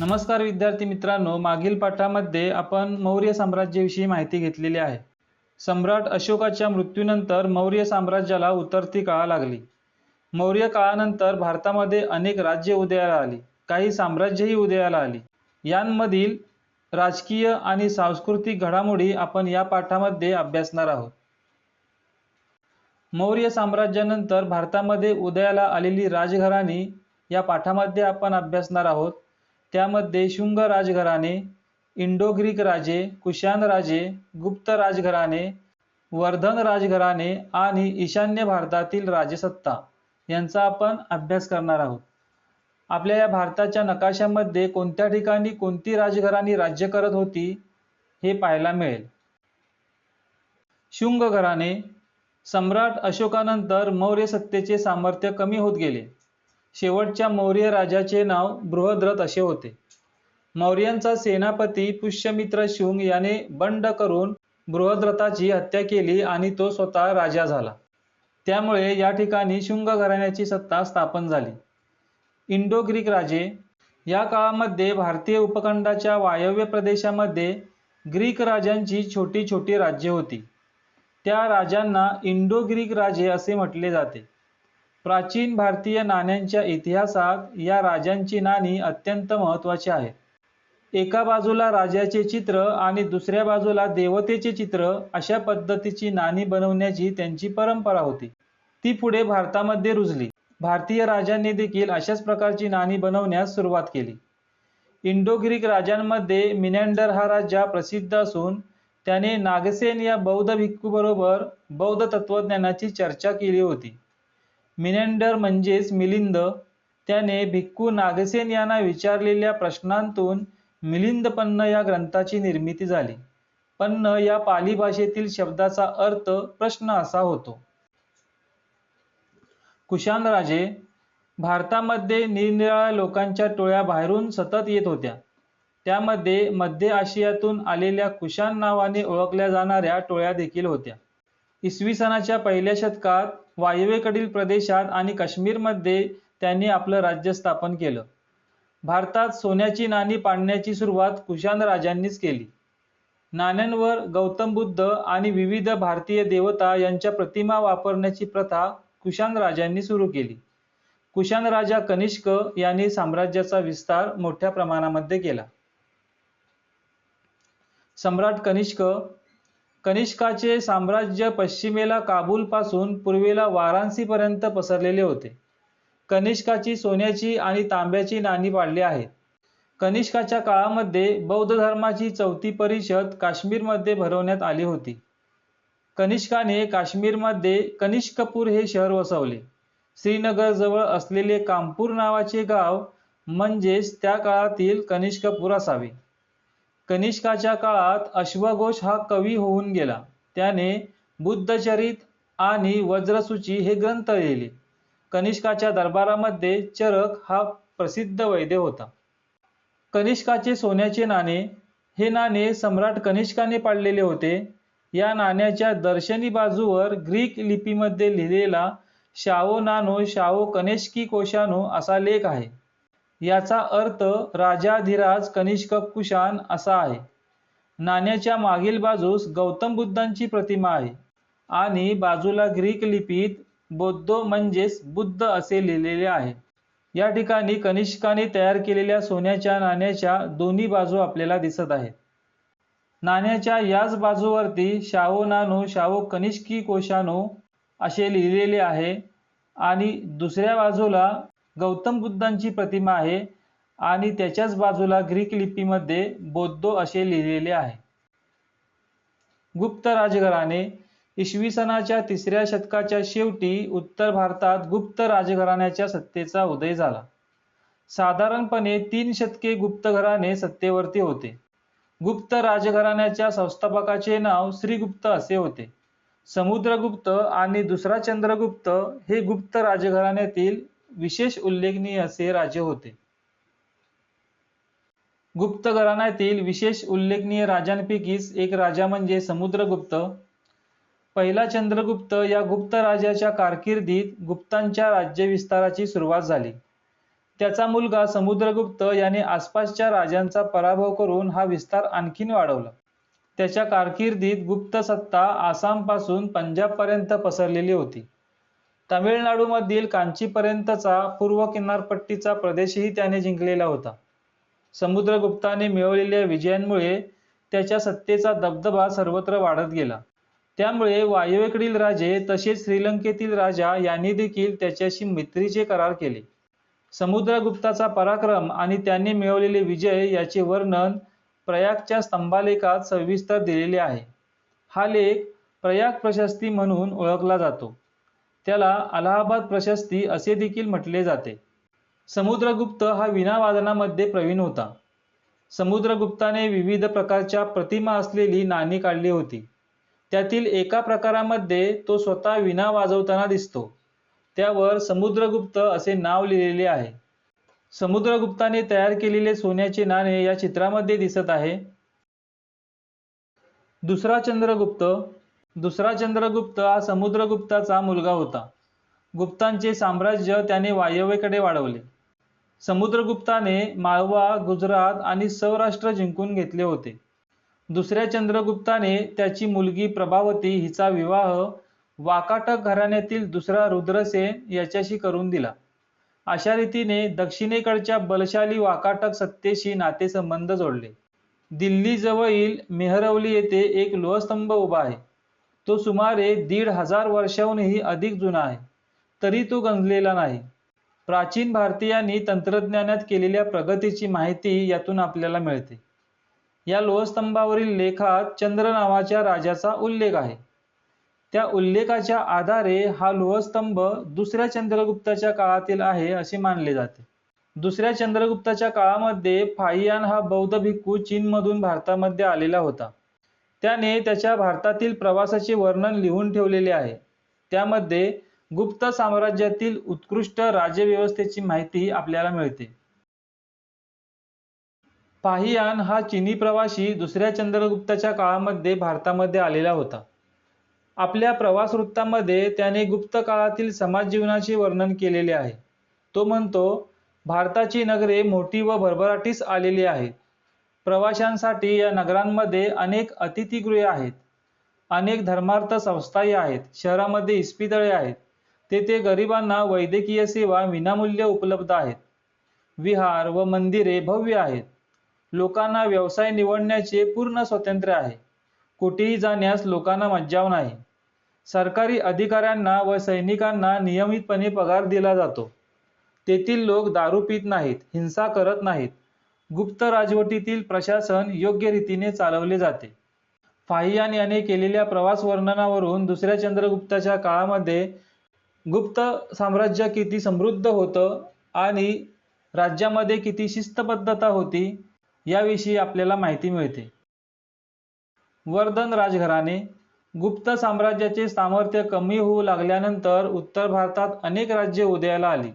नमस्कार विद्यार्थी मित्रांनो, मागील पाठामध्ये आपण मौर्य साम्राज्याविषयी माहिती घेतलेली आहे। सम्राट अशोकाच्या मृत्यूनंतर मौर्य साम्राज्याला उतरती काळ लागली। मौर्य काळानंतर भारतामध्ये अनेक राज्ये उदयाला आली, काही साम्राज्यही उदयाला आली। यांमधील राजकीय आणि सांस्कृतिक घडामोडी आपण या पाठामध्ये अभ्यासणार आहोत। मौर्य साम्राज्यानंतर भारतामध्ये उदयाला आलेली राजघराणी या पाठामध्ये आपण अभ्यासणार आहोत। त्यामध्ये शुंग राजघराणे, इंडो ग्रीक राजे, कुशाण राजे, गुप्त राजघराणे, वर्धन राजघराणे आणि ईशान्य भारतातील राजसत्ता यांचा आपण अभ्यास करणार आहोत। आपल्या या भारताच्या नकाशामध्ये कोणत्या ठिकाणी कोणती राजघराणी राज्य करत होती हे पाहायला मिळेल। शुंग घराणे। सम्राट अशोकानंतर मौर्य सत्तेचे सामर्थ्य कमी होत गेले। शेवटच्या मौर्य राजाचे नाव बृहद्रथ असे होते। मौर्यांचा सेनापती पुष्यमित्र शुंग याने बंड करून बृहद्रथाची हत्या केली आणि तो स्वतः राजा झाला। त्यामुळे या ठिकाणी शुंग घराण्याची सत्ता स्थापन झाली। इंडो ग्रीक राजे। या काळामध्ये भारतीय उपखंडाच्या वायव्य प्रदेशामध्ये ग्रीक राजांची छोटी छोटी राज्ये होती। त्या राजांना इंडो ग्रीक राजे असे म्हटले जाते। प्राचीन भारतीय नाण्यांच्या इतिहासात या राजांची नाणी अत्यंत महत्त्वाची आहेत। एका बाजूला राजाचे चित्र आणि दुसऱ्या बाजूला देवतेचे चित्र अशा पद्धतीची नाणी बनवण्याची त्यांची परंपरा होती। ती पुढे भारतामध्ये रुजली। भारतीय राजांनी देखील अशाच प्रकारची नाणी बनवण्यास सुरुवात केली। इंडो ग्रीक राजांमध्ये मिनँडर हा राजा प्रसिद्ध असून त्याने नागसेन या बौद्ध भिक्खूबरोबर बौद्ध तत्त्वज्ञानाची चर्चा केली होती। मिनँडर म्हणजेच मिलिंद, त्याने भिक्खू नागसेन यांना विचारलेल्या प्रश्नांतून मिलिंदपन्न या ग्रंथाची निर्मिती झाली। पन्न या पाली भाषेतील शब्दाचा अर्थ प्रश्न असा होतो। कुशाण राजे। भारतामध्ये निरनिराळ्या लोकांच्या टोळ्या बाहेरून सतत येत होत्या। त्यामध्ये मध्य आशियातून आलेल्या कुशाण नावाने ओळखल्या जाणाऱ्या टोळ्या देखील होत्या। इसवी सनाच्या पहिल्या शतकात वायव्येकडील प्रदेशात आणि काश्मीरमध्ये त्यांनी आपलं राज्य स्थापन केलं। भारतात सोन्याची नाणी पाडण्याची सुरुवात कुशाण राजांनीच केली। नाण्यांवर गौतम बुद्ध आणि विविध भारतीय देवता यांच्या प्रतिमा वापरण्याची प्रथा कुशाण राजांनी सुरू केली। कुशाण राजा कनिष्क यांनी साम्राज्याचा विस्तार मोठ्या प्रमाणामध्ये केला। सम्राट कनिष्क। कनिष्काचे साम्राज्य पश्चिमेला काबूल पासून पूर्वेला वाराणसी पर्यंत पसरलेले होते। कनिष्काची सोन्याची आणि तांब्याची नाणी पाडली आहेत। कनिष्काच्या काळामध्ये बौद्ध धर्माची चौथी परिषद काश्मीरमध्ये भरवण्यात आली होती। कनिष्काने काश्मीरमध्ये कनिष्कपूर हे शहर वसवले। श्रीनगर जवळ असलेले कामपूर नावाचे गाव म्हणजेच त्या काळातील कनिष्कपूर असावे। कनिष्काच्या काळात अश्वघोष हा कवी होऊन गेला। त्याने बुद्धचरित आणि वज्रसूची हे ग्रंथ लिहिले। कनिष्काच्या दरबारामध्ये चरक हा प्रसिद्ध वैद्य होता। कनिष्काचे सोन्याचे नाणे। हे नाणे सम्राट कनिष्काने पाडलेले होते। या नाण्याच्या दर्शनी बाजूवर ग्रीक लिपीमध्ये लिहिलेला शाओ नानो शाओ कनेष्की कोशानो असा लेख आहे। याचा अर्थ राजाधिराज कनिष्क कुशाण असा आहे। नाण्याच्या मागील बाजूस गौतम बुद्धांची प्रतिमा आहे आणि बाजूला ग्रीक लिपीत बौद्धो म्हणजेच बुद्ध असे लिहिलेले आहे। या ठिकाणी कनिष्काने तयार केलेल्या सोन्याच्या नाण्याच्या दोन्ही बाजू आपल्याला दिसत आहेत। नाण्याच्या याच बाजूवरती शाओ नानो शाओ कनिष्की कोशानो असे लिहिलेले आहे आणि दुसऱ्या बाजूला गौतम बुद्धांची प्रतिमा आहे आणि त्याच्याच बाजूला ग्रीक लिपीमध्ये बौद्धो असे लिहिलेले आहे। गुप्त राजघराणे। इसवी सनाच्या तिसऱ्या शतकाच्या शेवटी उत्तर भारतात गुप्त राजघराण्याच्या सत्तेचा उदय झाला। साधारणपणे 3 शतके गुप्त घराणे सत्तेवरती होते। गुप्त राजघराण्याच्या संस्थापकाचे नाव श्रीगुप्त असे होते। समुद्रगुप्त आणि दुसरा चंद्रगुप्त हे गुप्त राजघराण्यातील विशेष उल्लेखनीय असे राजे होते। गुप्त घराण्यातील विशेष उल्लेखनीय राजांपैकीच एक राजा म्हणजे समुद्रगुप्त। पहिला चंद्रगुप्त या गुप्त राजाच्या कारकिर्दीत गुप्तांच्या राज्यविस्ताराची सुरुवात झाली। त्याचा मुलगा समुद्रगुप्त याने आसपासच्या राजांचा पराभव करून हा विस्तार आणखीन वाढवला. त्याच्या कारकिर्दीत गुप्त सत्ता आसामपासून पंजाबपर्यंत पसरलेली होती. तामिळनाडूमधील कांचीपर्यंतचा पूर्व किनारपट्टीचा प्रदेशही त्याने जिंकलेला होता. समुद्रगुप्ताने मिळवलेल्या विजयांमुळे त्याच्या सत्तेचा दबदबा सर्वत्र वाढत गेला. त्यामुळे वायव्येकडील राजे तसेच श्रीलंकेतील राजा यांनी देखील त्याच्याशी मैत्रीचे करार केले. समुद्रगुप्ताचा पराक्रम आणि त्याने मिळवलेले विजय याचे वर्णन प्रयागच्या स्तंभालेखात सविस्तर दिलेले आहे. हा लेख प्रयाग प्रशस्ती म्हणून ओळखला जातो. त्याला अलाहाबाद प्रशस्ती असे देखील म्हटले जाते. समुद्रगुप्त हा वीणावादनामध्ये प्रवीण होता. समुद्रगुप्ताने विविध प्रकारच्या प्रतिमा असलेली नाणी काढली होती. त्यातील एका प्रकारामध्ये तो स्वतः वीणा वाजवताना दिसतो. त्यावर समुद्रगुप्त असे नाव लिहिलेले आहे. समुद्रगुप्ताने तयार केलेले सोन्याचे नाणे या चित्रामध्ये दिसत आहे. दुसरा चंद्रगुप्त हा समुद्रगुप्ताचा मुलगा होता. गुप्तांचे साम्राज्य त्याने वायव्येकडे वाढवले. समुद्रगुप्ताने माळवा, गुजरात आणि सौराष्ट्र जिंकून घेतले होते. दुसऱ्या चंद्रगुप्ताने त्याची मुलगी प्रभावती हिचा विवाह वाकाटक घराण्यातील दुसरा रुद्रसेन याच्याशी करून दिला. अशा रीतीने दक्षिणेकडच्या बलशाली वाकाटक सत्तेशी नातेसंबंध जोडले. दिल्लीजवळील मेहरवली येथे एक लोहस्तंभ उभा आहे. तो सुमारे 1500 वर्षांहूनही अधिक जुना आहे, तरी तो गंजलेला नाही. प्राचीन भारतीयांनी तंत्रज्ञानात केलेल्या प्रगतीची माहिती यातून आपल्याला मिळते. या लोहस्तंभावरील लेखात चंद्र नावाच्या राजाचा उल्लेख आहे. त्या उल्लेखाच्या आधारे हा लोहस्तंभ दुसऱ्या चंद्रगुप्ताच्या काळातील आहे असे मानले जाते. दुसऱ्या चंद्रगुप्ताच्या काळामध्ये फाहियान हा बौद्ध भिक्खू चीनमधून भारतामध्ये आलेला होता. त्याने त्याच्या भारतातील प्रवासाचे वर्णन लिहून ठेवलेले आहे. त्यामध्ये गुप्त साम्राज्यातील उत्कृष्ट राज्यव्यवस्थेची माहिती आपल्याला मिळते. फाहियान हा चीनी प्रवासी दुसऱ्या चंद्रगुप्ताच्या काळामध्ये भारतामध्ये आलेला होता. आपल्या प्रवास वृत्तामध्ये त्याने गुप्त काळातील समाज जीवनाचे वर्णन केलेले आहे. तो म्हणतो, भारताची नगरे मोठी व भरभराटीस आलेली आहेत. प्रवाशांसाठी या नगरांमध्ये अनेक अतिथीगृहे आहेत. अनेक धर्मार्थ संस्थाही आहेत. शहरामध्ये इस्पितळे आहेत. तेथे गरिबांना वैद्यकीय सेवा विनामूल्य उपलब्ध आहेत. विहार व मंदिरे भव्य आहेत. लोकांना व्यवसाय निवडण्याचे पूर्ण स्वातंत्र्य आहे. कुठेही जाण्यास लोकांना मज्जाव नाही. सरकारी अधिकाऱ्यांना व सैनिकांना नियमितपणे पगार दिला जातो. तेथील लोक दारू पित नाहीत, हिंसा करत नाहीत. गुप्त राजवटीतील प्रशासन योग्य रीतीने चालवले जाते. फाहियान याने केलेल्या प्रवास वर्णनावरून दुसऱ्या चंद्रगुप्ताच्या काळामध्ये गुप्त साम्राज्य किती समृद्ध होतं आणि राज्यामध्ये किती शिस्तबद्धता होती याविषयी आपल्याला माहिती मिळते. वर्धन राजघराणे. गुप्त साम्राज्याचे सामर्थ्य कमी होऊ लागल्यानंतर उत्तर भारतात अनेक राज्ये उदयाला आली.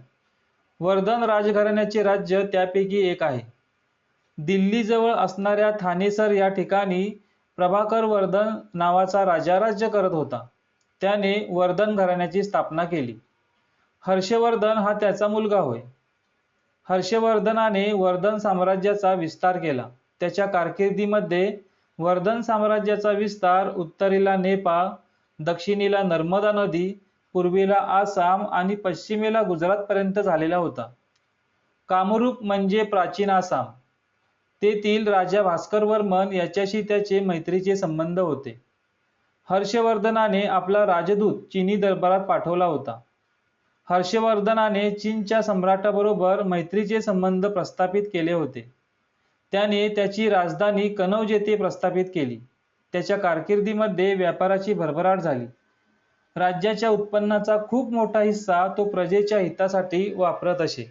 वर्धन राजघराण्याचे राज्य त्यापैकी एक आहे. दिल्लीजवळ असणाऱ्या थानेसर या ठिकाणी प्रभाकर वर्धन नावाचा राजा राज्य करत होता. त्याने वर्धन घराण्याची स्थापना केली. हर्षवर्धन हा त्याचा मुलगा होय. हर्षवर्धनाने वर्धन साम्राज्याचा विस्तार केला. त्याच्या कारकिर्दीमध्ये वर्धन साम्राज्याचा विस्तार उत्तरेला नेपाळ, दक्षिणेला नर्मदा नदी, पूर्वेला आसाम आणि पश्चिमेला गुजरातपर्यंत झालेला होता. कामरूप म्हणजे प्राचीन आसाम. तेथील राजा भास्करवर्मन याच्याशी त्याचे मैत्रीचे संबंध होते. हर्षवर्धनाने आपला राजदूत चीनी दरबारात पाठवला होता. हर्षवर्धनाने चीनच्या सम्राटाबरोबर मैत्रीचे संबंध प्रस्थापित केले होते. त्याने त्याची राजधानी कनौज येथे प्रस्थापित केली. त्याच्या कारकिर्दीमध्ये व्यापाराची भरभराट झाली. राज्याच्या उत्पन्नाचा खूप मोठा हिस्सा तो प्रजेच्या हितासाठी वापरत असे.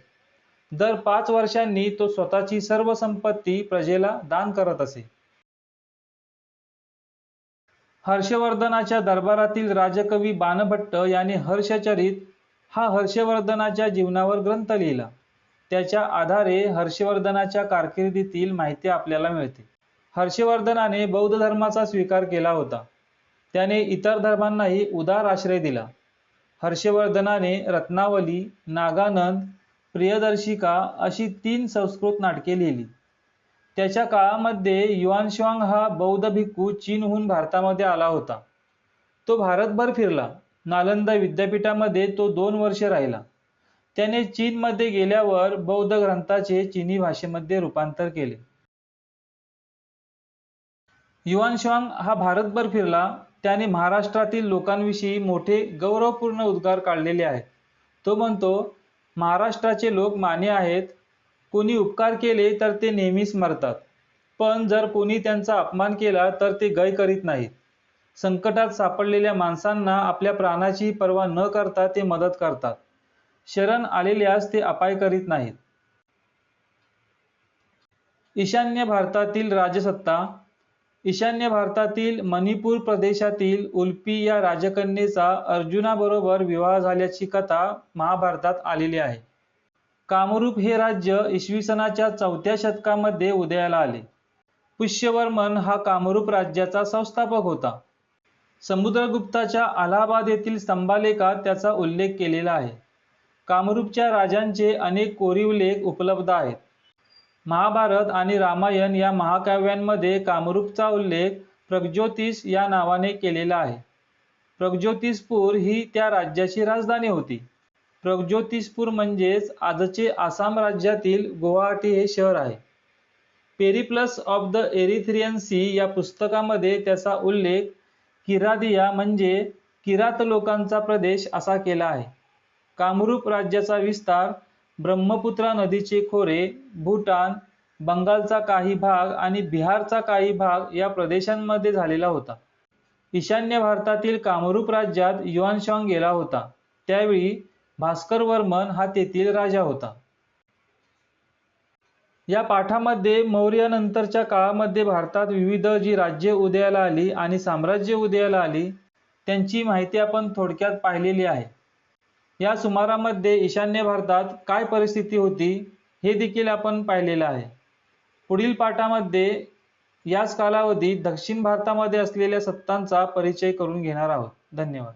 दर 5 वर्षांनी तो स्वतःची सर्व संपत्ती प्रजेला दान करत असे. हर्षवर्धनाच्या दरबारातील राजकवी बाणभट्ट याने हर्षचरित हा हर्षवर्धनाच्या जीवनावर ग्रंथ लिहिला. त्याच्या आधारे हर्षवर्धनाच्या कारकिर्दीतील माहिती आपल्याला मिळते. हर्षवर्धनाने बौद्ध धर्माचा स्वीकार केला होता. त्याने इतर धर्मांनाही उदार आश्रय दिला. हर्षवर्धनाने रत्नावली, नागानंद, प्रियदर्शिका अशी 3 संस्कृत नाटके लिहिली. त्याच्या काळामध्ये युआनशांग हा बौद्ध भिक्खू चीनहून भारतामध्ये आला होता. तो भारतभर फिरला. नालंदा विद्यापीठामध्ये तो 2 वर्षे राहिला. त्याने चीनमध्ये गेल्यावर बौद्ध ग्रंथाचे चीनी भाषेमध्ये रूपांतर केले. युआनशांग हा भारतभर फिरला. त्याने महाराष्ट्रातील लोकांविषयी मोठे गौरवपूर्ण उद्गार काढलेले आहेत. तो म्हणतो, महाराष्ट्राचे लोक मान्य आहेत. कोणी उपकार केले तर ते नेहमीच मरतात, पण जर कोणी त्यांचा अपमान केला तर ते गय करीत नाहीत. संकटात सापडलेल्या माणसांना आपल्या प्राणाची पर्वा न करता ते मदत करतात. शरण आलेल्यास ते अपाय करीत नाहीत. ईशान्य भारतातील राजसत्ता. ईशान्य भारतातील मणिपूर प्रदेशातील उल्पी या राजकन्येचा अर्जुनाबरोबर विवाह झाल्याची कथा महाभारतात आलेली आहे. कामरूप हे राज्य इसवी सनाच्या 4थ्या शतकामध्ये उदयाला आले. पुष्यवर्मन हा कामरूप राज्याचा संस्थापक होता. समुद्रगुप्ताच्या अलाहाबाद येथील स्तंभालेखात त्याचा उल्लेख केलेला आहे. कामरूपच्या राजांचे अनेक कोरीव लेख उपलब्ध आहेत. महाभारत आणि रामायण या महाकाव्यांमध्ये कामरूपचा उल्लेख प्रगज्योतिष या नावाने केलेला आहे. प्रगज्योतिषपूर ही त्या राज्याची राजधानी होती. प्रगज्योतिषपूर म्हणजेच आजचे आसाम राज्यातील गुवाहाटी हे शहर आहे. Periplus of the Erythraean Sea या पुस्तकामध्ये त्याचा उल्लेख किरादिया म्हणजे किरात लोकांचा प्रदेश असा केला आहे. कामरूप राज्याचा विस्तार ब्रह्मपुत्रा नदीचे खोरे, भूटान, बंगालचा काही भाग आणि बिहारचा काही भाग या प्रदेशांमध्ये झालेला होता. ईशान्य भारतातील कामरूप राज्यात युआनशांग गेला होता. त्यावेळी भास्करवर्मन हा तेथील राजा होता. या पाठामध्ये मौर्य नंतरच्या काळामध्ये भारतात विविध जी राज्ये उदयाला आली आणि साम्राज्य उदयाला आली त्यांची माहिती आपण थोडक्यात पाहिलेली आहे. या सुमारामध्ये ईशान्य भारतात काय परिस्थिती होती हे देखील आपण पाहिलेलं आहे. पुढील पाठामध्ये याच कालावधीत दक्षिण भारतामध्ये असलेल्या सत्तांचा परिचय करून घेणार आहोत. धन्यवाद.